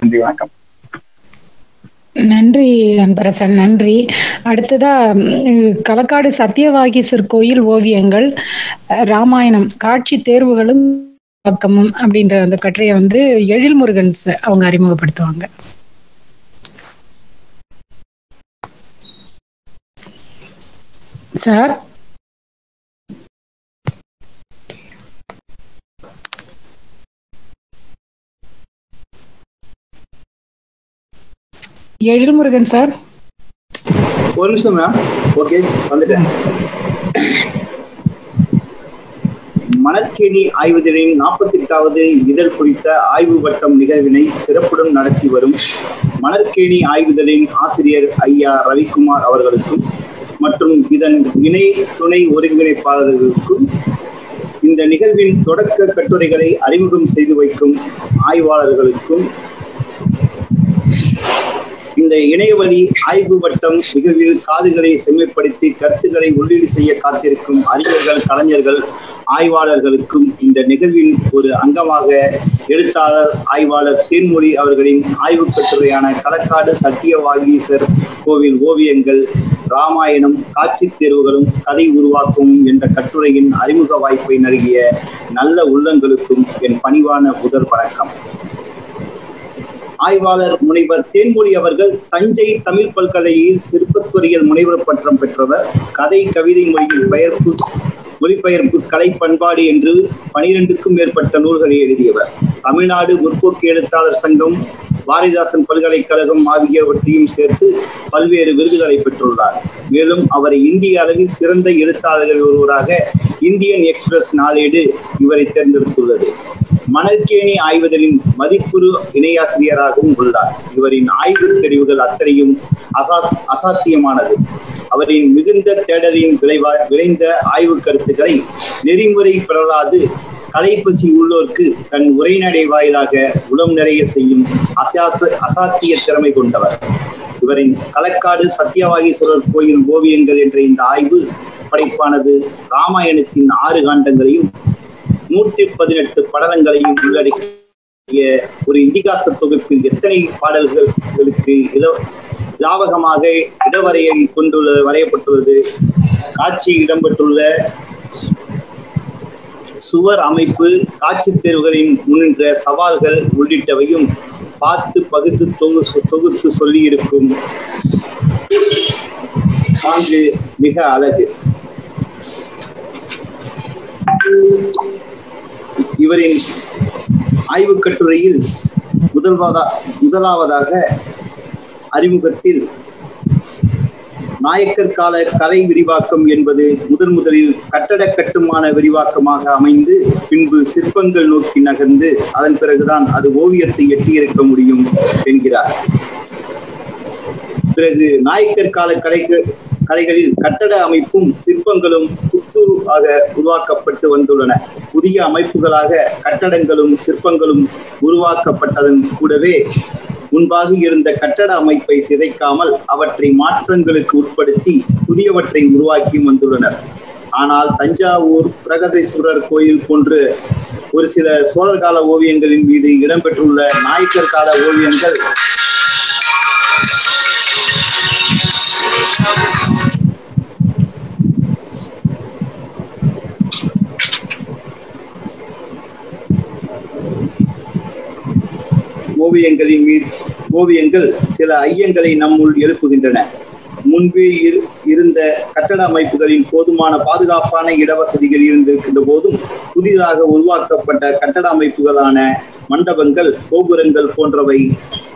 நன்றி, வணக்கம். நன்றி அன்பரசன், நன்றி. அடுத்ததா களக்காடு சத்தியவாகீசர் கோயில் ஓவியங்கள், ராமாயணம் காட்சி தேர்வுகளும் பக்கமும் அப்படின்ற அந்த கட்டுரையை எழில்முருகன் அவங்க அறிமுகப்படுத்துவாங்க. சார். எழில்முருகன் சார், ஒரு நிமிஷம் மேம். ஓகே, வந்துட்டேன். மணற்கேணி ஆய்வுதலின் 48வது இதழ் குறித்த ஆய்வு வட்டம் நிகழ்வினை சிறப்புடன் நடத்தி வரும் மணற்கேணி ஆய்வுதலின் ஆசிரியர் ஐயா ரவிக்குமார் அவர்களுக்கும் மற்றும் இதன் இணை துணை ஒருங்கிணைப்பாளர்களுக்கும் இந்த நிகழ்வின் தொடக்க கட்டுரைகளை அறிமுகம் செய்து வைக்கும் ஆய்வாளர்களுக்கும் இந்த இணையவழி ஆய்வு வட்டம் நிகழ்வில் காதுகளை செம்மைப்படுத்தி கருத்துக்களை உள்ளீடு செய்ய காத்திருக்கும் அறிஞர்கள், கலைஞர்கள், ஆய்வாளர்களுக்கும் இந்த நிகழ்வின் ஒரு அங்கமாக எழுத்தாளர் ஆய்வாளர் தேன்மொழி அவர்களின் ஆய்வு கட்டுரையான களக்காடு சத்தியவாகீசர் கோவில் ஓவியங்கள், ராமாயணம் காட்சி தேர்வுகளும் கதை உருவாக்கமும் என்ற கட்டுரையின் அறிமுக வாய்ப்பை நல்கிய நல்ல உள்ளங்களுக்கும் என் பணிவான முதல் வணக்கம். ஆய்வாளர் முனைவர் தேன்மொழி அவர்கள் தஞ்சை தமிழ் பல்கலையில் சிற்பத்துறையில் முனைவர் பட்டம் பெற்றவர். கதை, கவிதை மொழியில் மொழிபெயர்ப்பு, கலை, பண்பாடு என்று 12க்கும் மேற்பட்ட நூல்களை எழுதியவர். தமிழ்நாடு முற்போக்கு எழுத்தாளர் சங்கம், பாரதிதாசன் பல்கலைக்கழகம் ஆகியவற்றையும் சேர்த்து பல்வேறு விருதுகளை பெற்றுள்ளார். மேலும் அவரை இந்திய அளவில் சிறந்த எழுத்தாளர்கள் ஒருவராக இந்தியன் எக்ஸ்பிரஸ் நாளேடு இவரை தேர்ந்தெடுத்துள்ளது. மணற்கேணி ஆய்வதலின் மதிப்புறு இணையாசிரியராகவும் உள்ளார். இவரின் ஆய்வு தெரிவுகள் அத்தனையும் அசாத்தியமானது. அவரின் மிகுந்த தேடலின் விளைந்த ஆய்வு கருத்துக்களை நெறிமுறை பெறலாது கலைப்பசி உள்ளோர்க்கு தன் உரைநடை வாயிலாக உளம் நிறைய செய்யும் அசாத்திய திறமை கொண்டவர். இவரின் களக்காடு சத்தியவாகீஸ்வரர் கோயில் ஓவியங்கள் என்ற இந்த ஆய்வு படைப்பானது ராமாயணத்தின் 6 காண்டங்களையும் 118 படலங்களையும் உள்ளடக்கிய ஒரு இதிகாச தொகுப்பில் எத்தனை பாடல்களுக்கு லாபகமாக இடவரையை வரையப்பட்டுள்ளது, காட்சி இடம்பெற்றுள்ள சுவர் அமைப்பு, காட்சி தேர்வுகளின் முன்னின்ற சவால்கள் உள்ளிட்டவையும் பார்த்து பகுத்து தொகுத்து சொல்லியிருக்கும் சான்று மிக அழகு. இவரின் ஆய்வு கட்டுரையில் முதலாவதாக அறிமுகத்தில் நாயக்கர் கால கலை விரிவாக்கம் என்பது முதலில் கட்டட கட்டுமான விரிவாக்கமாக அமைந்து பின்பு சிற்பங்கள் நோக்கி நகர்ந்து அதன் பிறகுதான் அது ஓவியத்தை எட்டியிருக்க முடியும் என்கிறார். பிறகு நாயக்கர் கால கலைகளில் கட்டட அமைப்பும் சிற்பங்களும் புத்துருவாக உருவாக்கப்பட்டு வந்துள்ளன. புதிய அமைப்புகளாக கட்டடங்களும் சிற்பங்களும் உருவாக்கப்பட்டதன் கூடவே முன்பாக இருந்த கட்டட அமைப்பை சிதைக்காமல் அவற்றை மாற்றங்களுக்கு உட்படுத்தி புதியவற்றை உருவாக்கி வந்துள்ளனர். ஆனால் தஞ்சாவூர் பிரகதீஸ்வரர் கோயில் போன்று ஒரு சில சோழர் கால ஓவியங்களின் மீது இடம்பெற்றுள்ள நாயக்கர் கால ஓவியங்கள் ஓவியங்கள் சில ஐயங்களை நம்முள் எழுப்புகின்றன. முன்பே இருந்த கட்டட அமைப்புகளில் போதுமான பாதுகாப்பான இடவசதிகள் இருந்திருக்கின்ற போதும் புதிதாக உருவாக்கப்பட்ட கட்டட அமைப்புகளான மண்டபங்கள், கோபுரங்கள் போன்றவை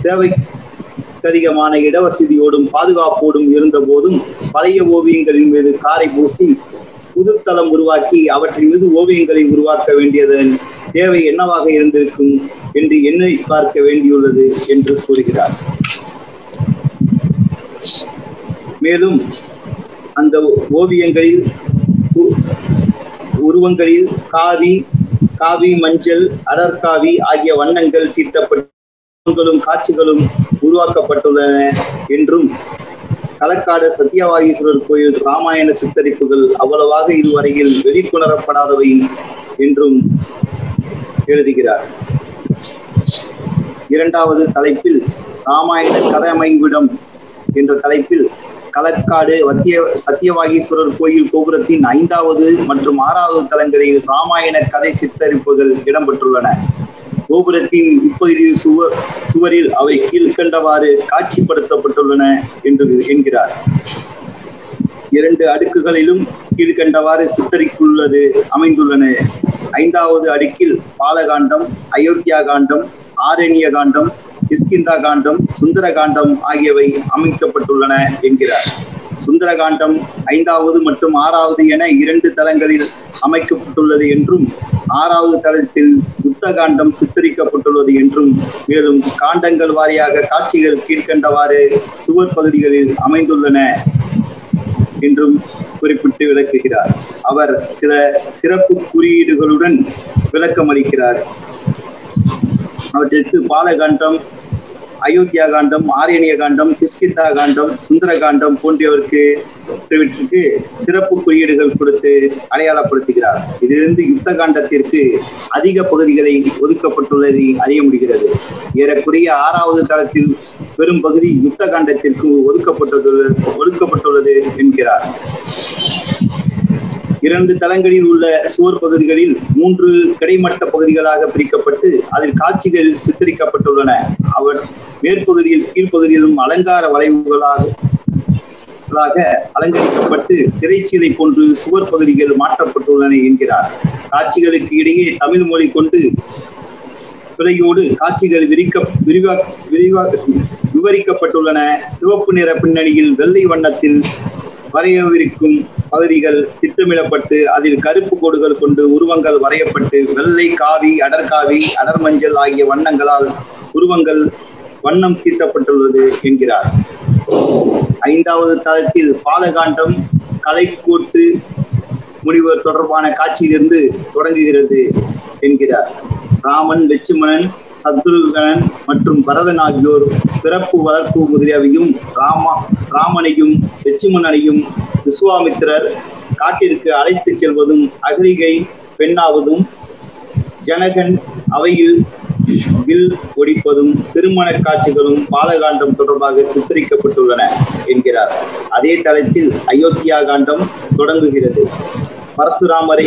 தேவைக்கதிகமான இடவசதியோடும் பாதுகாப்போடும் இருந்த போதும் பழைய ஓவியங்களின் மீது காரை பூசி புதுத்தளம் உருவாக்கி அவற்றின் மீது ஓவியங்களை உருவாக்க வேண்டியதன் தேவை என்னவாக இருந்திருக்கும் என்று எண்ணி பார்க்க வேண்டியுள்ளது என்று கூறுகிறார். மேலும் அந்த ஓவியங்களில் உருவங்களில் காவி, மஞ்சள், அடர்காவி ஆகிய வண்ணங்கள் தீட்டப்பட்ட காட்சிகளும் உருவாக்கப்பட்டுள்ளன என்றும் களக்காடு சத்தியவாகீஸ்வரர் கோயில் ராமாயண சித்தரிப்புகள் அவ்வளவாக இதுவரையில் வெளிக்கொணரப்படாதவை என்றும் எழுதுகிறார். இரண்டாவது தலைப்பில் ராமாயண கதையமைவிடம் என்ற தலைப்பில் களக்காடு சத்தியவாகீஸ்வரர் கோயில் கோபுரத்தின் 5வது மற்றும் 6வது தளங்களில் ராமாயண கதை சித்தரிப்புகள் இடம்பெற்றுள்ளன. கோபுரத்தின் இப்பகுதியில் சுவரில் அவை கீழ்கண்டவாறு காட்சிப்படுத்தப்பட்டுள்ளன என்கிறார். 2 அடுக்குகளிலும் கீழ்கண்டவாறு சித்தரிக்குள்ளது அமைந்துள்ளன. 5வது அடுக்கில் பாலகாண்டம், அயோத்தியா காண்டம், ஆரண்ய காண்டம், கிஷ்கிந்தா காண்டம், சுந்தர காண்டம் ஆகியவை அமைக்கப்பட்டுள்ளன என்கிறார். சுந்தரகாண்டம் 5வது மற்றும் 6வது என 2 தளங்களில் அமைக்கப்பட்டுள்ளது என்றும் 6வது தளத்தில் யுத்த காண்டம் சித்தரிக்கப்பட்டுள்ளது என்றும் மேலும் காண்டங்கள் வாரியாக காட்சிகள் கீழ்கண்டவாறு சுவர் பகுதிகளில் அமைந்துள்ளன என்றும் குறிப்பிட்டு விளக்குகிறார். அவர் சில சிறப்பு குறியீடுகளுடன் விளக்கமளிக்கிறார். அவற்றிற்கு பாலகாண்டம், அயோத்தியா காண்டம், ஆரண்ய காண்டம், கிஷ்கிந்தா காண்டம், சுந்தர காண்டம் போன்றவற்றுக்கு சிறப்பு குறியீடுகள் கொடுத்து அடையாளப்படுத்துகிறார். இதிலிருந்து யுத்த காண்டத்திற்கு அதிக பகுதிகளை ஒதுக்கப்பட்டுள்ளதை அறிய முடிகிறது. ஏறக்குறைய 6வது தளத்தில் பெரும் பகுதி யுத்த காண்டத்திற்கு ஒதுக்கப்பட்டுள்ளது என்கிறார். 2 தளங்களில் உள்ள சுவர் பகுதிகளில் 3 கிடைமட்ட பகுதிகளாக பிரிக்கப்பட்டு அதில் காட்சிகள் சித்தரிக்கப்பட்டுள்ளன. அவர் மேற்பகுதியில் கீழ்ப்பகுதியிலும் அலங்கார வளைவுகளாக அலங்கரிக்கப்பட்டு திரைச்சீலை போன்று சுவர் பகுதிகள் மாற்றப்பட்டுள்ளன என்கிறார். காட்சிகளுக்கு இடையே தமிழ் மொழி கொண்டு பிழையோடு காட்சிகள் விவரிக்கப்பட்டுள்ளன. சிவப்பு நிற பின்னணியில் வெள்ளை வண்ணத்தில் வரையவிருக்கும் பகுதிகள் திட்டமிடப்பட்டு அதில் கருப்பு கோடுகள் கொண்டு உருவங்கள் வரையப்பட்டு வெள்ளை, காவி, அடர்காவி, அடர்மஞ்சள் ஆகிய வண்ணங்களால் உருவங்கள் வண்ணம் தீட்டப்பட்டுள்ளது என்கிறார். 5வது தளத்தில் பாலகாண்டம் கலைக்கோட்டு முனிவர் தொடர்பான காட்சியிலிருந்து தொடங்குகிறது என்கிறார். ராமன், லட்சுமணன், சத்ருகனன் மற்றும் பரதன் ஆகியோர் பிறப்பு, வளர்ப்பு முதலியவையும் ராமனையும் லட்சுமணனையும் விஸ்வாமித்திரர் காட்டிற்கு அழைத்து செல்வதும், அகலிகை பெண்ணாவதும், ஜனகன் அவையில் வில் ஒடிப்பதும், திருமண காட்சிகளும் பாலகாண்டம் தொடர்பாக சித்தரிக்கப்பட்டுள்ளன என்கிறார். அதே தளத்தில் அயோத்தியா காண்டம் தொடங்குகிறது. பரசுராமரை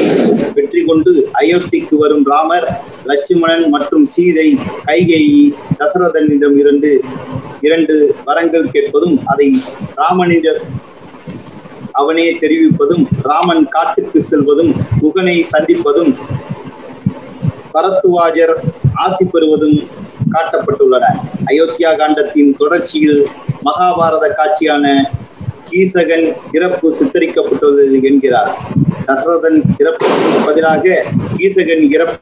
வெற்றி கொண்டு அயோத்திக்கு வரும் ராமர், லட்சுமணன் மற்றும் சீதை கைகேயி தசரதனிடம் 2 வரங்கள் கேட்பதும் அதை ராமனிடம் அவனே தெரிவிப்பதும், ராமன் காட்டுக்கு செல்வதும், குகனை சந்திப்பதும், பரத்துவாஜர் ஆசி பெறுவதும் காட்டப்பட்டுள்ளன. அயோத்தியா காண்டத்தின் தொடர்ச்சியில் மகாபாரத காட்சியான கீசகன் இறப்பு சித்தரிக்கப்பட்டுள்ளது என்கிறார். தசரதன் இறப்புக்கு பதிலாக கீசகன் இறப்பு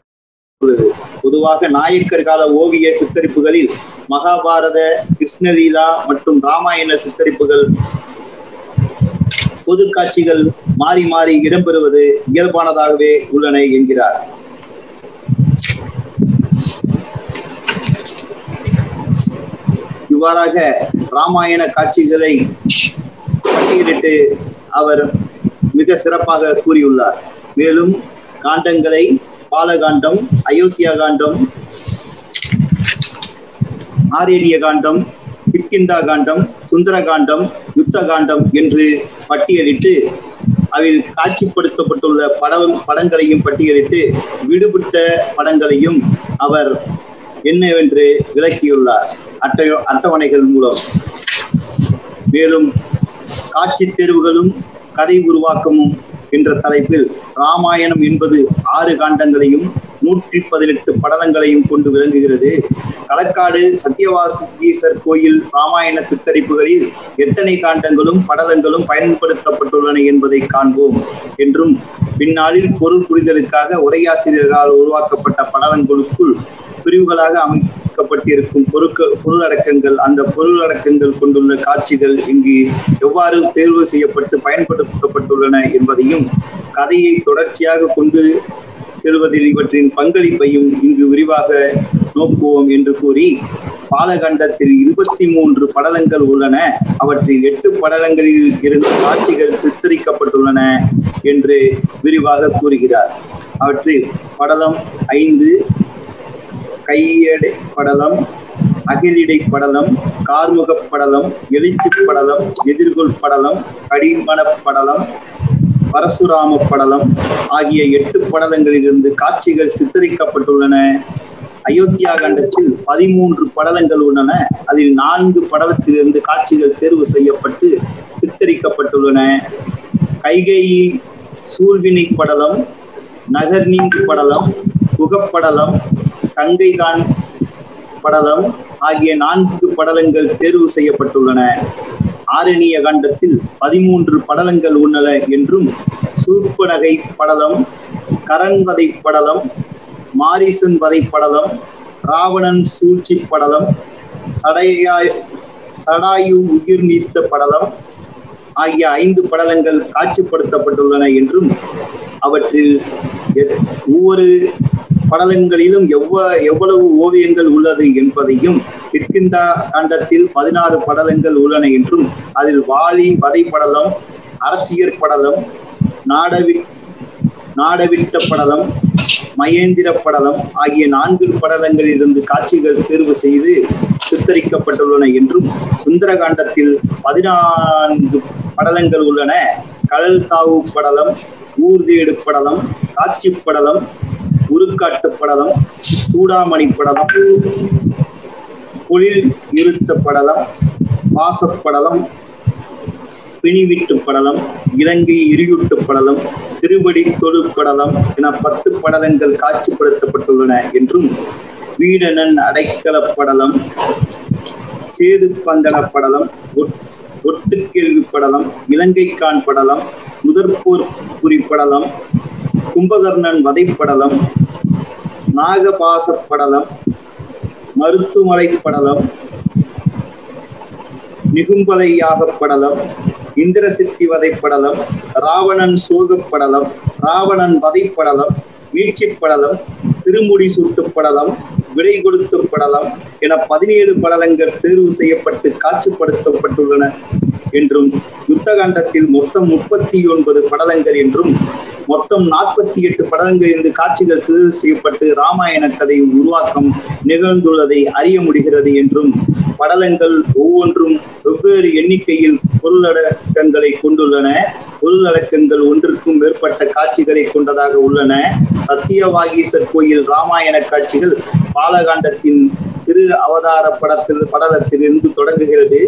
உள்ளது. பொதுவாக நாயக்கர் கால ஓவிய சித்தரிப்புகளில் மகாபாரத, கிருஷ்ணலீலா மற்றும் ராமாயண சித்தரிப்புகள் பொது காட்சிகள் மாறி மாறி இடம்பெறுவது இயல்பானதாகவே உள்ளன என்கிறார். இவ்வாறாக ராமாயண காட்சிகளை பட்டியலிட்டு அவர் மிக சிறப்பாக கூறியுள்ளார். மேலும் காண்டங்களை பாலகாண்டம், அயோத்தியா காண்டம், ஆரண்ய காண்டம், கிஷ்கிந்தா காண்டம், சுந்தர காண்டம், யுத்த காண்டம் என்று பட்டியலிட்டு அதில் காட்சிப்படுத்தப்பட்டுள்ள படங்களையும் பட்டியலிட்டு விடுபட்ட படங்களையும் அவர் என்னவென்று விளக்கியுள்ளார் அட்டவணைகள் மூலம். மேலும் காட்சி தேர்வுகளும் கதை உருவாக்கமும் என்ற தலைப்பில் ராமாயணம் என்பது 6 காண்டங்களையும் 118 படலங்களையும் கொண்டு விளங்குகிறது. களக்காடு சத்தியவாகீசர் கோயில் ராமாயண சித்தரிப்புகளில் எத்தனை காண்டங்களும் படலங்களும் பயன்படுத்தப்பட்டுள்ளன என்பதை காண்போம் என்றும், பின்னாளில் பொருள் புரிதலுக்காக உரையாசிரியர்களால் உருவாக்கப்பட்ட படலங்களுக்குள் பிரிவுகளாக அமைக்கப்பட்டிருக்கும் பொருளடக்கங்கள், அந்த பொருளடக்கங்கள் கொண்டுள்ள காட்சிகள் இங்கு எவ்வாறு தேர்வு செய்யப்பட்டு பயன்படுத்தப்பட்டுள்ளன என்பதையும், கதையை தொடர்ச்சியாக கொண்டு செல்வதில் இவற்றின் பங்களிப்பையும் இங்கு விரிவாக நோக்குவோம் என்று கூறி, பாலகண்டத்தில் 23 படலங்கள் உள்ளன. அவற்றில் 8 படலங்களில் இருந்து காட்சிகள் சித்தரிக்கப்பட்டுள்ளன என்று விரிவாக கூறுகிறார். அவற்றில் படலம் 5 கையடை படலம், அகிலிடை படலம், கார்முக படலம், எழுச்சி படலம், எதிர்கொள் படலம், கடிமண படலம், பரசுராம படலம் ஆகிய 8 படலங்களிலிருந்து காட்சிகள் சித்தரிக்கப்பட்டுள்ளன. அயோத்தியா கண்டத்தில் 13 படலங்கள் உள்ளன. அதில் 4 படலத்திலிருந்து காட்சிகள் தேர்வு செய்யப்பட்டு சித்தரிக்கப்பட்டுள்ளன. கைகேயி சூழ்வினை படலம், நகர்நீங்கு படலம், குகப்படலம், கங்கைகான் படலம் ஆகிய 4 படலங்கள் தேர்வு செய்யப்பட்டுள்ளன. ஆரணிய காண்டத்தில் 13 படலங்கள் உள்ளன என்றும் சூர்ப்பனகை படலம், கரண்வதை படலம், மாரீசன் வதை படலம், ராவணன் சூழ்ச்சி படலம், சடாயு உயிர் நீத்த படலம் ஆகிய 5 படலங்கள் காட்சிப்படுத்தப்பட்டுள்ளன என்றும் அவற்றில் ஒவ்வொரு படலங்களிலும் எவ்வளவு ஓவியங்கள் உள்ளது என்பதையும், கிட்கிந்தா காண்டத்தில் 16 படலங்கள் உள்ளன என்றும் அதில் வாலி வதை படலம், அரசியர் படலம், நாடவிட்ட படலம், மகேந்திர படலம் ஆகிய 4 படலங்களிலிருந்து காட்சிகள் தேர்வு செய்து சித்தரிக்கப்பட்டுள்ளன என்றும், சுந்தரகாண்டத்தில் 14 படலங்கள் உள்ளன. கடல் தாவு படலம், ஊர்தேடு படலம், காட்சி படலம், உருக்காட்டு படலம், சூடாமணி படலம், பொழில் இருத்த படலம், பாசப்படலம், பிணிவிட்டு படலம், இலங்கை எரியூட்டு படலம், திருவடி தொழு படலம் என 10 படலங்கள் காட்சிப்படுத்தப்பட்டுள்ளன என்றும், வீடனன் அடைக்கல படலம், சேது பந்தன படலம், ஒட்டுக்கேள்வி படலம், இலங்கைக்கான் படலம், முதற்போர் புரி படலம், கும்பகர்ணன் வதைப்படலம், நாகபாச படலம், மருத்துமலை படலம், நிகும்பலை யாகப்படலம், இந்திரசித்தி வதைப்படலம், ராவணன் சோகப்படலம், ராவணன் வதைப்படலம், மீட்சி படலம், திருமுடி சூட்டு படலம், விடை கொடுத்து படலம் என 17 படலங்கள் தேர்வு செய்யப்பட்டு காட்சிப்படுத்தப்பட்டுள்ளன என்றும், யுத்தகாண்டத்தில் மொத்தம் 39 படலங்கள் என்றும், மொத்தம் 48 படலங்களிலிருந்து காட்சிகள் தேர்வு செய்யப்பட்டு இராமாயண கதை உருவாக்கம் நிகழ்ந்துள்ளதை அறிய முடிகிறது என்றும், படலங்கள் ஒவ்வொன்றும் வெவ்வேறு எண்ணிக்கையில் பொருளடக்கங்களை கொண்டுள்ளன. பொருளடக்கங்கள் ஒன்றிற்கும் மேற்பட்ட காட்சிகளை கொண்டதாக உள்ளன. சத்தியவாகீசர் கோயில் இராமாயண காட்சிகள் பாலகாண்டத்தின் திரு அவதார படலத்திலிருந்து தொடங்குகிறது.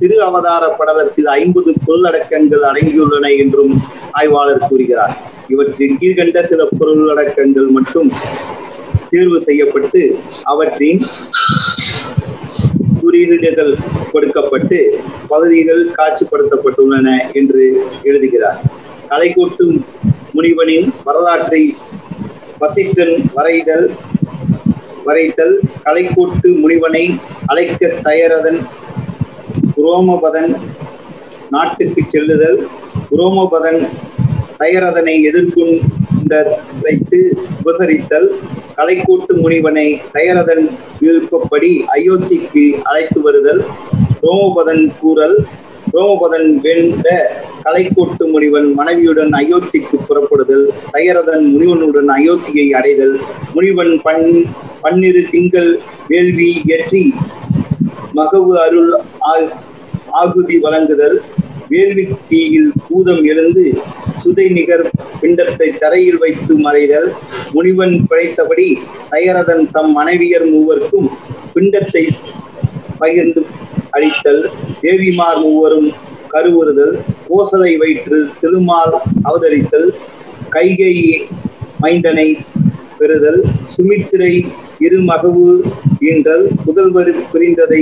திரு அவதார படலத்தில் 50 பொருளடக்கங்கள் அடங்கியுள்ளன என்றும் ஆய்வாளர் கூறுகிறார். இவற்றில் கீழ்கண்ட சில பொருளடக்கங்கள் மட்டும் தேர்வு செய்யப்பட்டு அவற்றின் குறியீடுகள் கொடுக்கப்பட்டு பகுதிகள் காட்சிப்படுத்தப்பட்டுள்ளன என்று எழுதுகிறார். கலைக்கோட்டு முனிவனின் வரலாற்றை வசிட்டன் வரைத்தல், கலைக்கோட்டு முனிவனை அழைக்க தயரதன் உரோமபதன் நாட்டுக்கு செல்லுதல், உரோமபதன் தயரதனை எதிர்கொண்டழைத்து உபசரித்தல், கலைக்கோட்டு முனிவனை தயரதன் விருப்பப்படி அயோத்திக்கு அழைத்து வருதல், ரோமபதன் கூறல், ரோமபதன் வேண்ட கலைக்கோட்டு முனிவன் மனைவியுடன் அயோத்திக்கு புறப்படுதல், தயரதன் முனிவனுடன் அயோத்தியை அடைதல், முனிவன் 12 திங்கள் வேள்வி ஏற்றி மகவு அருள் ஆகுதி வழங்குதல், வேள்வி தீயில் பூதம் எழுந்து சுதை நிகர் பிண்டத்தை தரையில் வைத்து மறைதல், முனிவன் பிழைத்தபடி தயரதன் தம் மனைவியர் மூவருக்கும் பிண்டத்தை பகிர்ந்து அளித்தல், தேவிமார் மூவரும் கருவுறுதல், கோசலை வயிற்றில் திருமால் அவதரித்தல், கைகேயி மைந்தனை பெறுதல், சுமித்திரை இருமகவு ஈன்றல், புதல்வர் பிரிந்ததை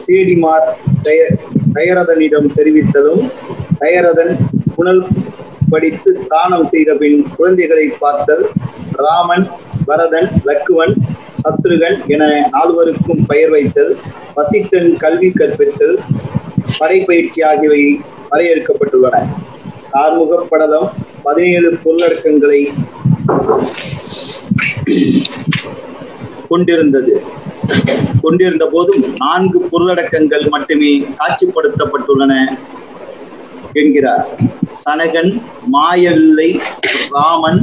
சேடிமார் தயரதனிடம் தெரிவித்தலும், தயரதன் புனல் படித்து தானம் செய்த பின் குழந்தைகளை பார்த்தல், ராமன், பரதன், லக்குவன், சத்ருகன் என 4 பெயர் வைத்தல், வசிட்டன் கல்வி கற்பித்தல், படைப்பயிற்சி ஆகியவை வரையறுக்கப்பட்டுள்ளன. கார்முக படலம் 17 பொருளடக்கங்களை கொண்டிருந்த போதும் 4 பொருளடக்கங்கள் மட்டுமே காட்சிப்படுத்தப்பட்டுள்ளன என்கிறார். சனகன் மாயவில்லை ராமன்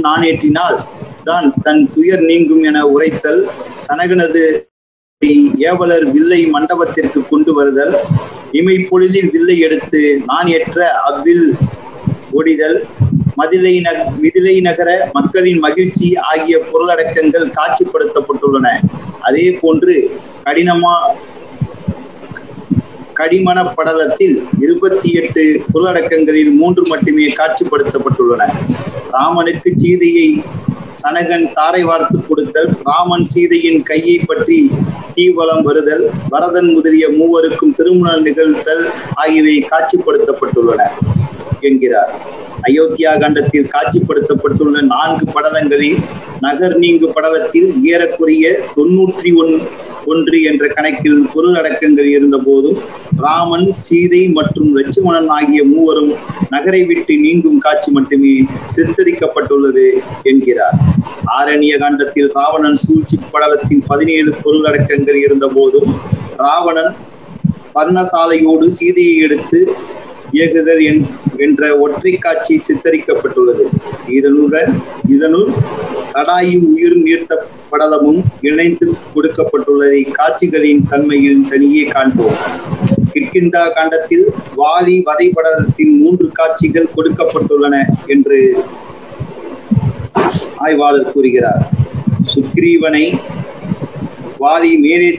நானேற்றினால் தான் தன் துயர் நீங்கும் என உரைத்தல், சனகனது ஏவலர் வில்லை மண்டபத்திற்கு கொண்டு வருதல், இமை பொழுதில் வில்லை எடுத்து நான் ஏற்ற அவ்வில் ஒடிதல், மிதிலை நகர மக்களின் மகிழ்ச்சி ஆகிய பொருளடக்கங்கள் காட்சிப்படுத்தப்பட்டுள்ளன. அதே போன்று கடிமண படலத்தில் 28 பொருளடக்கங்களில் 3 மட்டுமே காட்சிப்படுத்தப்பட்டுள்ளன. ராமனுக்கு சீதையை சனகன் தாரை வார்த்து கொடுத்தல், ராமன் சீதையின் கையை பற்றி தீவலம் வருதல், பரதன் முதலிய மூவருக்கும் திருமணம் நிகழ்த்தல் ஆகியவை காட்சிப்படுத்தப்பட்டுள்ளன என்கிறார். அயோத்தியா கண்டத்தில் காட்சிப்படுத்தப்பட்டுள்ள 4 படலங்களில் நகர் நீங்கு படலத்தில் ஏறக்குறைய 91 என்ற கணக்கில் பொருளடக்கங்கள் இருந்த போதும் ராமன், சீதை மற்றும் லட்சுமணன் ஆகிய மூவரும் நகரை விட்டு நீங்கும் காட்சி மட்டுமே சித்தரிக்கப்பட்டுள்ளது என்கிறார். ஆரண்ய காண்டத்தில் ராவணன் சூழ்ச்சி படலத்தில் 17 பொருளடக்கங்கள் இருந்த போதும் ராவணன் பர்ணசாலையோடு சீதையை எடுத்து இயக்குதல் என்ற ஒற்றை காட்சி சித்தரிக்கப்பட்டுள்ளது. இதனுள் சடாயு உயிர் நீர்த்த படலமும் இணைந்து கொடுக்கப்பட்டுள்ளதை காட்சிகளின் தன்மையில் தனியே காண்போம். கிஷ்கிந்தா காண்டத்தில் வாலி வதை படலத்தின் 3 காட்சிகள் கொடுக்கப்பட்டுள்ளன என்று ஆய்வாளர் கூறுகிறார். சுக்ரீவனை வாலி மேலே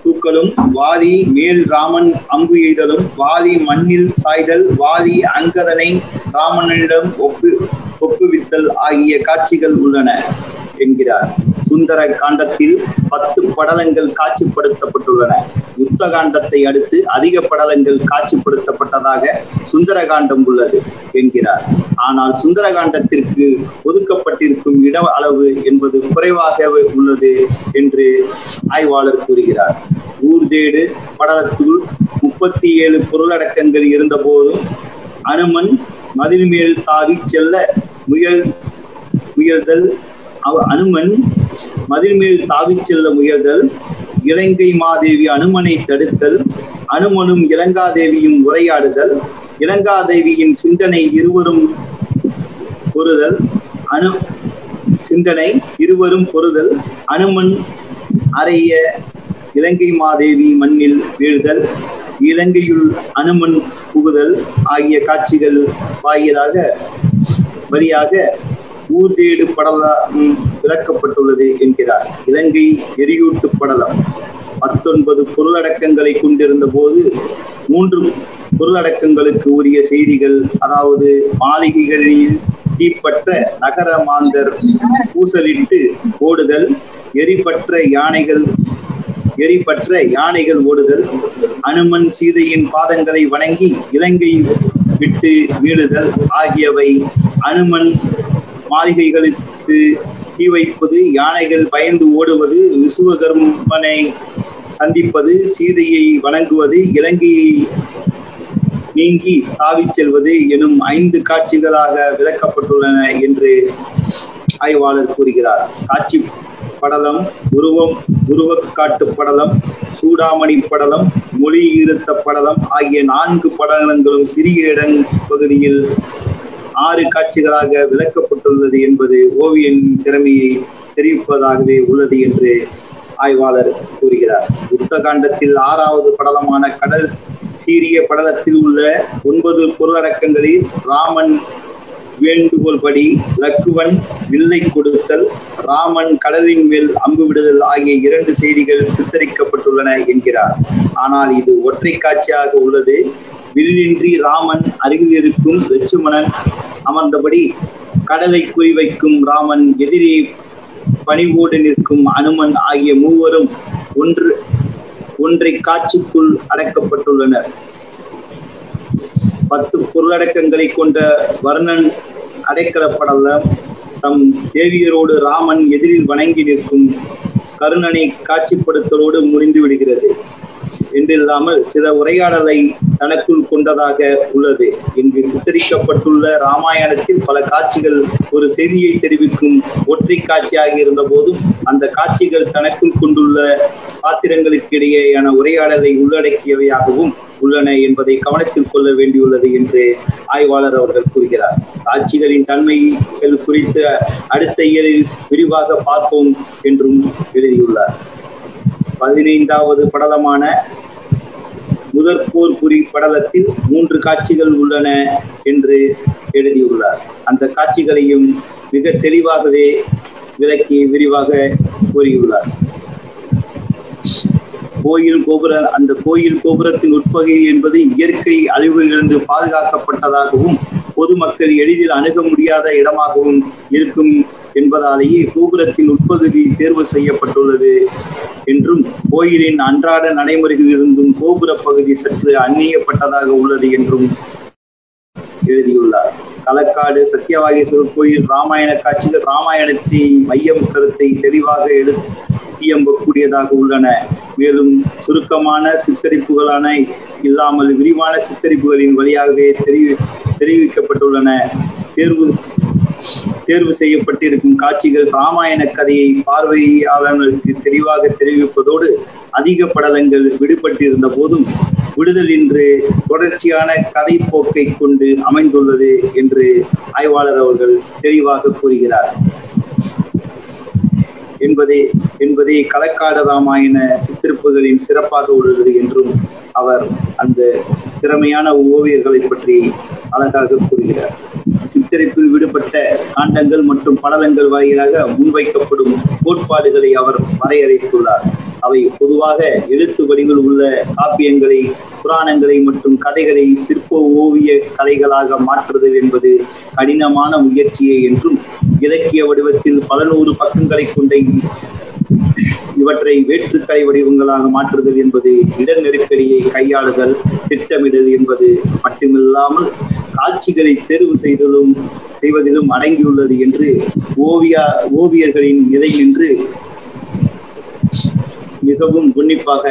தூக்கலும், வாலி மேல் ராமன் அம்பு எய்தலும், வாலி மண்ணில் சாய்தல், வாலி அங்கதனை ராமனிடம் ஒப்புவித்தல் ஆகிய காட்சிகள் உள்ளன என்கிறார். சுந்தர காண்டத்தில் 10 படலங்கள் காட்சிப்படுத்தப்பட்டுள்ளன. யுத்த காண்டத்தை அடுத்து அதிக படலங்கள் காட்சிப்படுத்தப்பட்டதாக சுந்தர காண்டம் உள்ளது என்கிறார். ஆனால் சுந்தர காண்டத்திற்கு ஒதுக்கப்பட்டிருக்கும் இட அளவு என்பது குறைவாக உள்ளது என்று ஆய்வாளர் கூறுகிறார். ஊர்தேடு படலத்தில் 37 பொருளடக்கங்கள் இருந்த போதும் அனுமன் மதில் மேல் தாவி செல்ல முயல்தல், இலங்கை மாதேவி அனுமனை தடுத்தல், அனுமனும் இலங்காதேவியும் உரையாடுதல், இலங்காதேவியின் சிந்தனை இருவரும் பொறுதல், அனுமன் அறைய இலங்கை மாதேவி மண்ணில் வீழ்தல், இலங்கையுள் அனுமன் புகுதல் ஆகிய காட்சிகள் வழியாக ஊர்தேடு படலம் விளக்கப்பட்டுள்ளது என்கிறார். இலங்கை எரியூட்டு படலம் 19 பொருளடக்கங்களை கொண்டிருந்த போது 3 பொருளடக்கங்களுக்கு உரிய செய்திகள், அதாவது மாளிகைகளில் தீப்பற்ற நகர மாந்தர் பூசலிட்டு ஓடுதல், எரிபற்ற யானைகள் ஓடுதல், அனுமன் சீதையின் பாதங்களை வணங்கி இலங்கை விட்டு வீழுதல் ஆகியவை, அனுமன் மாளிகைகளுக்கு தீ வைப்பது, யானைகள் பயந்து ஓடுவது, விசுவகர்மனை சந்திப்பது, சீதையை வணங்குவது, இலங்கையை நீங்கி தாவிச் செல்வது எனும் 5 காட்சிகளாக விளக்கப்பட்டுள்ளன என்று ஆய்வாளர் கூறுகிறார். காட்சி படலம், உருவக்காட்டு படலம், சூடாமணி படலம், மொழி இருத்த படலம் ஆகிய 4 படலங்களும் சிறிய பகுதியில் 6 காட்சிகளாக விளக்கப்பட்டுள்ளது என்பது ஓவியன் திறமையை தெரிவிப்பதாகவே உள்ளது என்று ஆய்வாளர் கூறுகிறார். யுத்த காண்டத்தில் 6வது படலமான கடல் சீரிய படலத்தில் உள்ள 9 பொருளடக்கங்களில் ராமன் வேண்டுகோள்படி லக்குவன் வில்லை கொடுத்தல், ராமன் கடலின் மேல் அம்பு விடுதல் ஆகிய 2 செய்திகள் சித்தரிக்கப்பட்டுள்ளன என்கிறார். ஆனால் இது ஒற்றை காட்சியாக உள்ளது. வில்லின்றி ராமன் அருகில் இருக்கும் லட்சுமணன் அமர்ந்தபடி கடலை குறிவைக்கும் ராமன், எதிரே பணிவோடு நிற்கும் அனுமன் ஆகிய மூவரும் ஒன்றை காட்சிக்குள் அடக்கப்பட்டுள்ளனர். 10 பொருளடக்கங்களை கொண்ட வர்ணன் அடைக்கலப்படலம் தம் தேவியரோடு ராமன் எதிரில் வணங்கி நிற்கும் கருணனை காட்சிப்படுத்தலோடு முடிந்து விடுகிறது என்றில்லாமல் சில உரையாடலை தனக்குள் கொண்டதாக உள்ளது. இங்கு சித்தரிக்கப்பட்டுள்ள இராமாயணத்தில் பல காட்சிகள் ஒரு செய்தியை தெரிவிக்கும் ஒற்றை காட்சியாக இருந்த போதும் அந்த காட்சிகள் தனக்குள் கொண்டுள்ள பாத்திரங்களுக்கு இடையேயான உரையாடலை உள்ளடக்கியவையாகவும் உள்ளன என்பதை கவனத்தில் கொள்ள வேண்டியுள்ளது என்று ஆய்வாளர் அவர்கள் கூறுகிறார். காட்சிகளின் தன்மைகள் குறித்து அடுத்த இயலில் விரிவாக பார்ப்போம் என்றும் எழுதியுள்ளார். 15வது படலமான முதற்போர் புரி படலத்தில் 3 காட்சிகள் உள்ளன என்று எழுதியுள்ளார். அந்த காட்சிகளையும் மிக தெளிவாகவே விளக்கி விரிவாக கூறியுள்ளார். அந்த கோயில் கோபுரத்தின் உட்பகுதி என்பது இயற்கை அழிவிலிருந்து பாதுகாக்கப்பட்டதாகவும் பொதுமக்கள் எளிதில் அணுக முடியாத இடமாகவும் இருக்கும் என்பதாலேயே கோபுரத்தின் உட்பகுதி தேர்வு செய்யப்பட்டுள்ளது என்றும் கோயிலின் அன்றாட நடைமுறைகளிலிருந்தும் கோபுர பகுதி சற்று அந்நியப்பட்டதாக உள்ளது என்றும் எழுதியுள்ளார். களக்காடு சத்தியவாகீஸ்வரர் கோயில் ராமாயண காட்சிகள் ராமாயணத்தின் மையம் கருத்தை தெளிவாக எடுத்தியம்பக்கூடியதாக உள்ளன. மேலும் சுருக்கமான சித்தரிப்புகளான இல்லாமல் விரிவான சித்தரிப்புகளின் வழியாகவே தெரிவிக்கப்பட்டுள்ளன. தேர்வு செய்யப்பட்டிருக்கும் காட்சிகள் ராமாயண கதையை பார்வையாளர்களுக்கு தெளிவாக தெரிவிப்பதோடு அதிக படலங்கள் விடுபட்டிருந்த போதும் விடுதலின்று தொடர்ச்சியான கதை போக்கை கொண்டு அமைந்துள்ளது என்று ஆய்வாளர் அவர்கள் தெளிவாக கூறுகிறார் என்பதே களக்காடு ராமாயண சித்திரிப்புகளின் சிறப்பாக உள்ளது என்றும் அவர் அந்த திறமையான ஓவியர்களை பற்றி அழகாக கூறுகிறார். சித்தரிப்பில் விடுபட்ட காண்டங்கள் மற்றும் படலங்கள் வாயிலாக முன்வைக்கப்படும் கோட்பாடுகளை அவர் வரையறைத்துள்ளார். அவை பொதுவாக எழுத்து வடிவில் உள்ள காப்பியங்களை, புராணங்களை மற்றும் கதைகளை சிற்ப ஓவிய கலைகளாக மாற்றுதல் என்பது கடினமான முயற்சியே என்றும் இலக்கிய வடிவத்தில் பல நூறு பக்கங்களை கொண்ட இவற்றை வேற்றுக்கலை வடிவங்களாக மாற்றுதல் என்பது இடர் நெருக்கடியை கையாளுதல், திட்டமிடல் என்பது மட்டுமில்லாமல் காட்சிகளை தேர்வு செய்வதிலும் அடங்கியுள்ளது என்று ஓவியர்களின் நிலை நின்று மிகவும் உன்னிப்பாக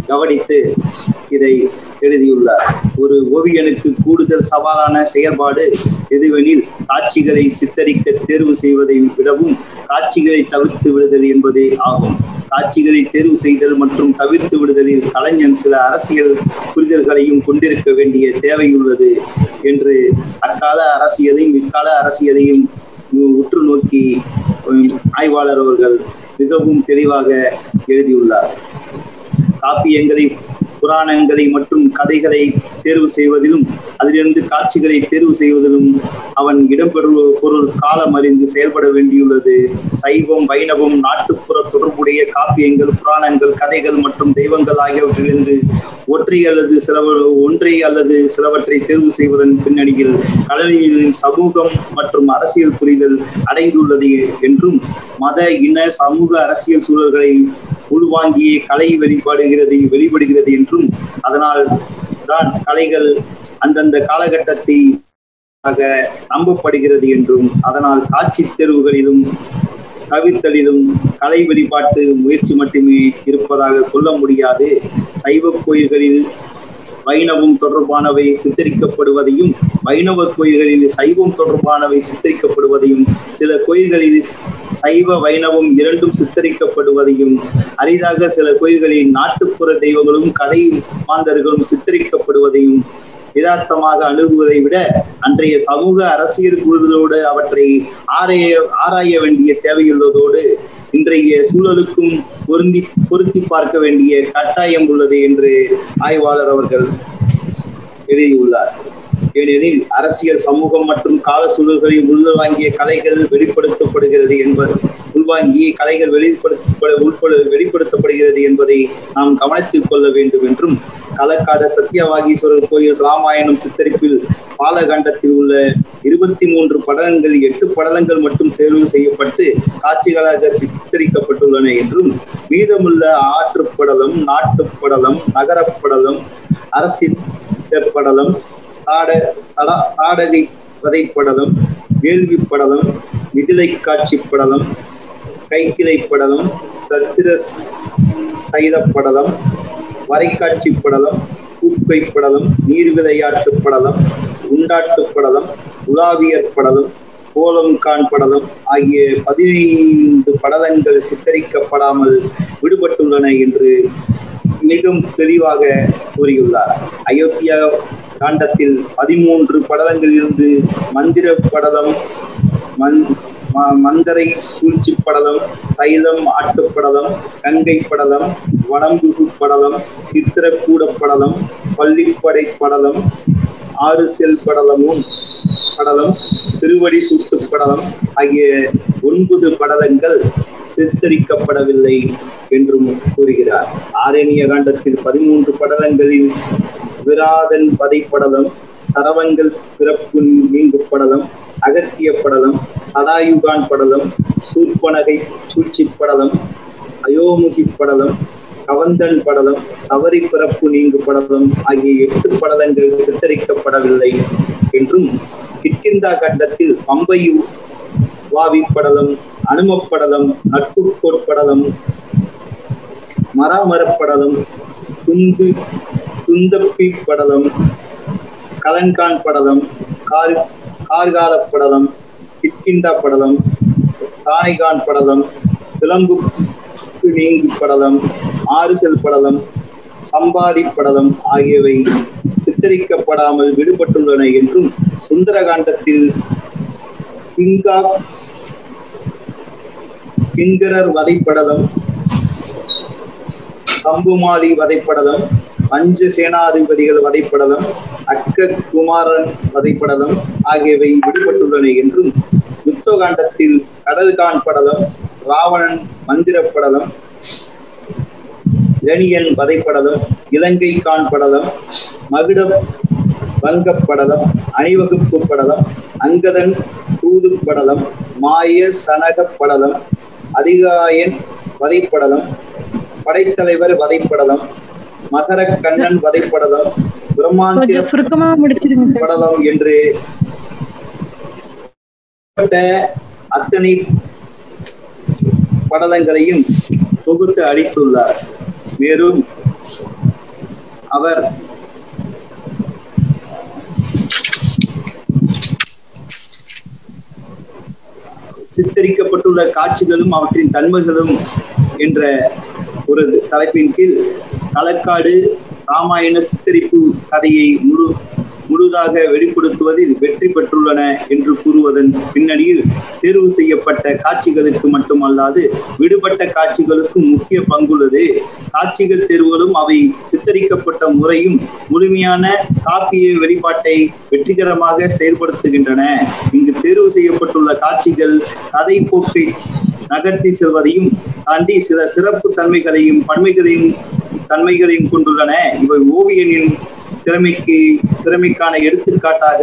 கவனித்து இதை எழுதியுள்ளார். ஒரு ஓவியனுக்கு கூடுதல் சவாலான செயற்பாடு எதுவெனில் காட்சிகளை சித்தரிக்க தேர்வு செய்வதை விடவும் காட்சிகளை தவிர்த்து விடுதல் என்பதே ஆகும். காட்சிகளை தேர்வு செய்தல் மற்றும் தவிர்த்து விடுதலில் கலைஞன் சில அரசியல் புரிதல்களையும் கொண்டிருக்க வேண்டிய தேவையுள்ளது என்று அக்கால அரசியலையும் இக்கால அரசியலையும் உற்று நோக்கி ஆய்வாளர் அவர்கள் மிகவும் தெளிவாக எழுதியுள்ளார். காப்பியங்களை, புராணங்களை மற்றும் கதைகளை தேர்வு செய்வதிலும் அதிலிருந்து காட்சிகளை தேர்வு செய்வதிலும் அவன் இடம்பெறும் பொருள் காலம் அறிந்து செயல்பட வேண்டியுள்ளது. சைவம், வைணவம், நாட்டுப்புற தொடர்புடைய காப்பியங்கள், புராணங்கள், கதைகள் மற்றும் தெய்வங்கள் ஆகியவற்றிலிருந்து ஒன்றை அல்லது சிலவற்றை தேர்வு செய்வதன் பின்னணியில் கலைஞனின் சமூகம் மற்றும் அரசியல் புரிதல் அடங்கியுள்ளது என்றும் மத, இன, சமூக, அரசியல் சூழல்களை உள்வாங்கியே கலை வெளிப்படுகிறது என்றும் அதனால் தான் கலைகள் அந்தந்த காலகட்டத்தை நம்பப்படுகிறது என்றும் அதனால் காட்சி தேர்வுகளிலும் தவிர்த்தலிலும் கலை வெளிப்பாட்டு முயற்சி மட்டுமே இருப்பதாக கொள்ள முடியாது. சைவ கோயில்களில் வைணவம் தொடர்பானவை சித்தரிக்கப்படுவதையும் வைணவ கோயில்களில் சைவம் தொடர்பானவை சித்தரிக்கப்படுவதையும் சில கோயில்களில் சைவ வைணவம் இரண்டும் சித்தரிக்கப்படுவதையும் அரிதாக சில கோயில்களில் நாட்டுப்புற தெய்வங்களும் கதை மாந்தர்களும் சித்தரிக்கப்படுவதையும் யதார்த்தமாக அணுகுவதை விட அன்றைய சமூக அரசியல் புரிதலோடு அவற்றை ஆராய வேண்டிய தேவையுள்ளதோடு இன்றைய சூழலுக்கும் பொருத்தி பார்க்க வேண்டிய கட்டாயம் உள்ளது என்று ஆய்வாளர் அவர்கள் எழுதியுள்ளார். ஏனெனில் அரசியல், சமூகம் மற்றும் கால சூழல்களில் உள்வாங்கிய கலைகள் வெளிப்படுத்தப்படுகிறது என்பதை நாம் கவனத்தில் கொள்ள வேண்டும் என்றும் களக்காடு சத்தியவாகீஸ்வரர் கோயில் ராமாயணம் சித்தரிப்பில் பாலகண்டத்தில் உள்ள 23 படலங்கள் 8 படலங்கள் மட்டும் தேர்வு செய்யப்பட்டு காட்சிகளாக சித்தரிக்கப்பட்டுள்ளன என்றும் மீதமுள்ள ஆற்றுப்படலம், நாட்டுப்படலம், நகரப்படலம், அரசியல் படலம், தாடகை வதைப்படலம், வேள்வி படலம், மிதிலை காட்சி படலம், கைக்கிளை படலம், சத்திர சைத படலம், வரைக்காட்சி படலம், பூப்பை படலம், நீர் விளையாட்டு படலம், உண்டாட்டு படலம், உலாவியற் படலம், கோலம்கான் படலம் ஆகிய 15 படலங்கள் சித்தரிக்கப்படாமல் விடுபட்டுள்ளன மிகவும் தெளிவாக கூறியுள்ளார். அயோத்தியா காண்டத்தில் 13 படலங்களிலிருந்து மந்திர படலம், மந்தரை சூழ்ச்சி படலம், தைலம் ஆட்டுப்படலம், கங்கை படலம், வனம்புகு படலம், சித்திரக்கூட படலம், பள்ளிப்படை படலம், 6 செல் படலம், திருவடி சூட்டு படலம் ஆகிய 9 படலங்கள் சித்தரிக்கப்படவில்லை என்றும் கூறுகிறார். ஆரண்ய காண்டத்தில் 13 படலங்களில் விராதன் வதைப்படலம், சரவங்கள் பிறப்பு நீங்கு படலம், அகத்திய படலம், சடாயுகான் படலம், சூர்பனகை சூழ்ச்சி படலம், அயோமுகி படலம், கவந்தன் படலம், சவரி பிறப்பு நீங்கு படலம் ஆகிய 8 படலங்கள் சித்தரிக்கப்படவில்லை என்றும், கிட்கிந்தா கண்டத்தில் பம்பை வாவி படலம், அனுமப்படலம், நட்பு கோட்படலம், மராமரப்படலம், துந்தப்பி படலம், கலன்கான் படலம், கார்கால படலம், கிட்கிந்தா படலம், தானைகான் படலம், விளம்பு நீங்கு படலம், 6 செல் படலம், சம்பாதி படலம் ஆகியவை சித்தரிக்கப்படாமல் விடுபட்டுள்ளன என்றும், சுந்தரகாண்டத்தில் கிங்கரர் வதைப்படலம், சம்புமாலி வதைப்படலம், பஞ்ச சேனாதிபதிகள் வதைப்படலம், அக்க குமாரன் வதைப்படலம் ஆகியவை விடுபட்டுள்ளன என்றும், யுத்தகாண்டத்தில் கடல்கான் படலம், ராவணன் மந்திரப்படலம், இரணியன் வதைப்படலம், இலங்கை கான் படலம், மகுட வங்கப்படலம், அணிவகுப்பு படலம், அங்கதன் தூது படலம், மாய சனக படலம், அதிகாயன் வதைப்படலம், படைத்தலைவர் வதைப்படலம், மகர கண்ணன் வதைப்படலம், பிரம்மாந்திர படலம் என்று அத்தனை படலங்களையும் தொகுத்து அளித்துள்ளார். மேலும் அவர் சித்தரிக்கப்பட்டுள்ள காட்சிகளும் அவற்றின் தன்மைகளும் என்ற ஒரு தலைப்பின் கீழ் களக்காடு ராமாயண சித்தரிப்பு கதையை முழுதாக வெளிப்படுத்துவதில் வெற்றி பெற்றுள்ளன என்று கூறுவதன் பின்னணியில் தேர்வு செய்யப்பட்ட காட்சிகளுக்கு மட்டுமல்லாது விடுபட்ட காட்சிகளுக்கும் முக்கிய பங்குள்ளது. காட்சிகள் தேர்வுகளும் அவை சித்தரிக்கப்பட்ட முறையும் முழுமையான காப்பிய வெளிப்பாட்டை வெற்றிகரமாக செயல்படுத்துகின்றன. இங்கு தேர்வு செய்யப்பட்டுள்ள காட்சிகள் கதை போக்கை நகர்த்தி செல்வதையும் தாண்டி சில சிறப்பு தன்மைகளையும் கொண்டுள்ளன. இவை ஓவியனின் திறமைக்கான எடுத்துக்காட்டாக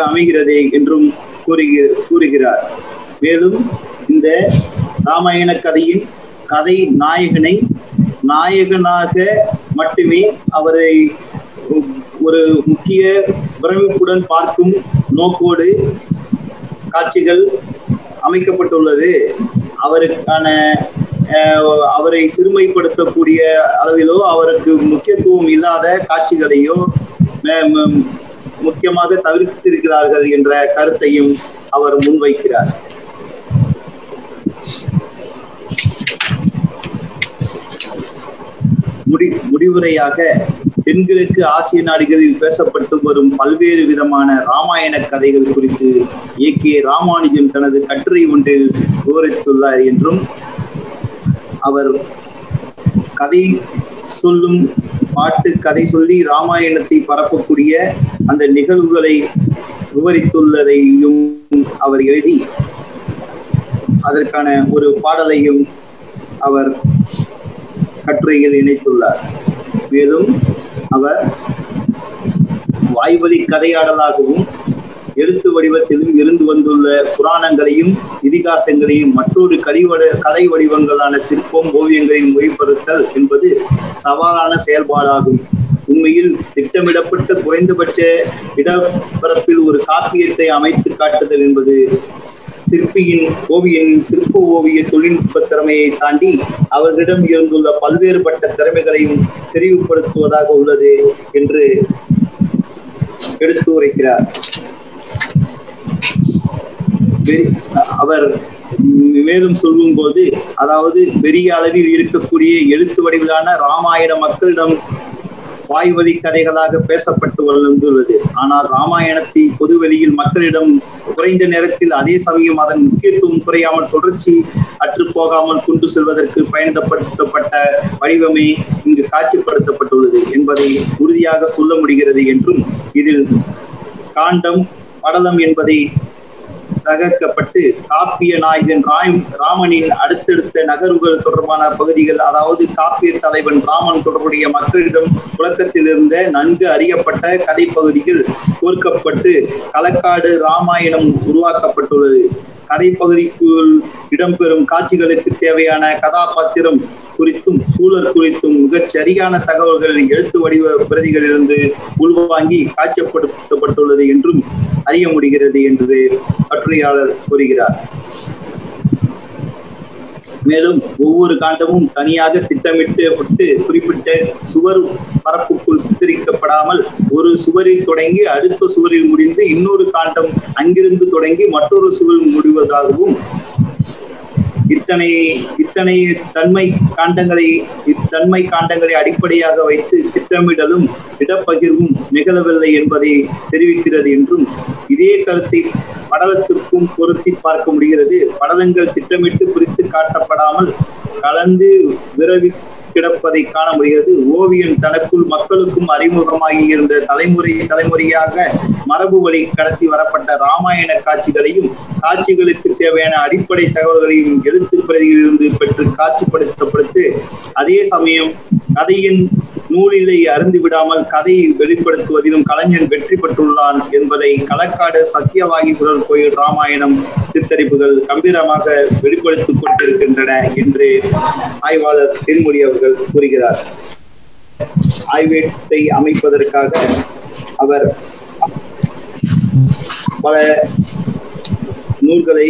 அமைகிறது என்றும் கூறுகிறார். மேலும் இந்த ராமாயண கதையின் கதை நாயகனாக மட்டுமே அவரை ஒரு முக்கிய பிரமிப்புடன் பார்க்கும் நோக்கோடு காட்சிகள் அமைக்கப்பட்டுள்ளது. அவரை சிறுமைப்படுத்தக்கூடிய அளவிலோ அவருக்கு முக்கியத்துவம் இல்லாத காட்சிகளையோ முக்கியமாக தவிர்த்திருக்கிறார்கள் என்ற கருத்தையும் அவர் முன்வைக்கிறார். முடிவுரையாக தென்கிழக்கு ஆசிய நாடுகளில் பேசப்பட்டு வரும் பல்வேறு விதமான ராமாயண கதைகள் குறித்து ஏ.கே. ராமானுஜன் தனது கட்டுரை ஒன்றில் விவரித்துள்ளார் என்றும், அவர் கதை சொல்லும் பாட்டு கதை சொல்லி ராமாயணத்தை பரப்பக்கூடிய அந்த நிகழ்வுகளை விவரித்துள்ளதையும் அவர் எழுதி அதற்கான ஒரு பாடலையும் அவர் கட்டுரையில் இணைத்துள்ளார். மேலும் அவர் வாய்வழி கதையாடலாகவும் எழுத்து வடிவத்திலும் இருந்து வந்துள்ள புராணங்களையும் இதிகாசங்களையும் மற்றொரு கலை வடிவங்களான சிற்பம் ஓவியங்களின் மொழிபெறுத்தல் என்பது சவாலான செயல்பாடாகும். உண்மையில் திட்டமிடப்பட்ட குறைந்தபட்ச இடப்பரப்பில் ஒரு காப்பியத்தை அமைத்து காட்டுதல் என்பது ஓவியனின் சிற்ப ஓவிய தொழில்நுட்ப திறமையை தாண்டி அவர்களிடம் இருந்துள்ள பல்வேறுபட்ட திறமைகளையும் தெரிவுபடுத்துவதாக உள்ளது என்று எடுத்து உரைக்கிறார். அவர் மேலும் சொல்லும் போது, அதாவது பெரிய அளவில் இருக்கக்கூடிய எழுத்து வடிவிலான ராமாயண மக்களிடம் வாய்வழி கதைகளாக பேசப்பட்டு வந்துள்ளது. ஆனால் ராமாயணத்தை பொதுவெளியில் மக்களிடம் குறைந்த நேரத்தில் அதே சமயம் அதன் முக்கியத்துவம் குறையாமல் தொடர்ச்சி அற்று போகாமல் கொண்டு செல்வதற்கு பயன்படுத்தப்பட்ட வடிவமே இங்கு காட்சிப்படுத்தப்பட்டுள்ளது என்பதை உறுதியாக சொல்ல முடிகிறது என்றும், இதில் காண்டம் படலம் என்பதை தகர்க்கப்பட்டு காப்பிய நாயகன் ராமனின் அடுத்தடுத்த நகர்வுகள் தொடர்பான பகுதிகள், அதாவது காப்பிய தலைவன் ராமன் தொடர்புடைய மக்களிடம் புழக்கத்தில் இருந்த நன்கு அறியப்பட்ட கதை பகுதிகள் கோர்க்கப்பட்டு களக்காடு ராமாயணம் உருவாக்கப்பட்டுள்ளது. கதை பகுதிக்குள் இடம்பெறும் காட்சிகளுக்கு தேவையான கதாபாத்திரம் குறித்தும் சூழல் குறித்தும் மிகச் சரியான தகவல்கள் எழுத்து வடிவ பிரதிகளிலிருந்து உள்வாங்கி காட்சிப்படுத்தப்பட்டுள்ளது என்றும் அறிய முடிகிறது என்று கட்டுரையாளர் கூறுகிறார். மேலும் ஒவ்வொரு காண்டமும் தனியாக திட்டமிட்டு குறிப்பிட்ட சுவர் பரப்புக்குள் சித்தரிக்கப்படாமல் ஒரு சுவரில் தொடங்கி அடுத்த சுவரில் முடிந்து இன்னொரு காண்டம் அங்கிருந்து தொடங்கி மற்றொரு சுவரில் முடிவதாகவும், இத்தனை தன்மை காண்டங்களை அடிப்படையாக வைத்து திட்டமிடலும் இடப்பகிர்வும் நிகழவில்லை என்பதை தெரிவிக்கிறது என்றும், இதே கருத்தை படலத்திற்கும் பொருத்தி பார்க்க முடிகிறது. படலங்கள் திட்டமிட்டு பிரித்து காட்டப்படாமல் கலந்து விரவி கிடப்பதை காண முடிகிறது. ஓவியம் தனக்குள் மக்களுக்கும் அறிமுகமாகி இருந்த தலைமுறையாக மரபு வழி கடத்தி வரப்பட்ட ராமாயண காட்சிகளுக்கு தேவையான அடிப்படை தகவல்களையும் எழுத்து பிரதிகளிலிருந்து பெற்று காட்சிப்படுத்தப்படுத்து, அதே சமயம் கதையின் நூலிலை அருந்து விடாமல் கதையை வெளிப்படுத்துவதிலும் கலைஞன் வெற்றி பெற்றுள்ளான் என்பதை களக்காடு சத்தியவாகீஸ்வரர் கோயில் ராமாயணம் சித்தரிப்புகள் கம்பீரமாக வெளிப்படுத்திக் கொண்டிருக்கின்றன என்று ஆய்வாளர் தென்மொழி அவர்கள் கூறுகிறார். ஆய்வேட்டை அமைப்பதற்காக அவர் பல நூல்களை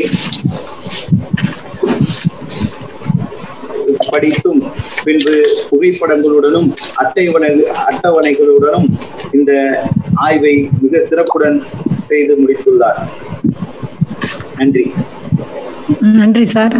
படித்தும் பின்பு புகைப்படங்களுடனும் அட்டவணைகளுடனும் இந்த ஆய்வை மிக சிறப்புடன் செய்து முடித்துள்ளார். நன்றி. நன்றி சார்.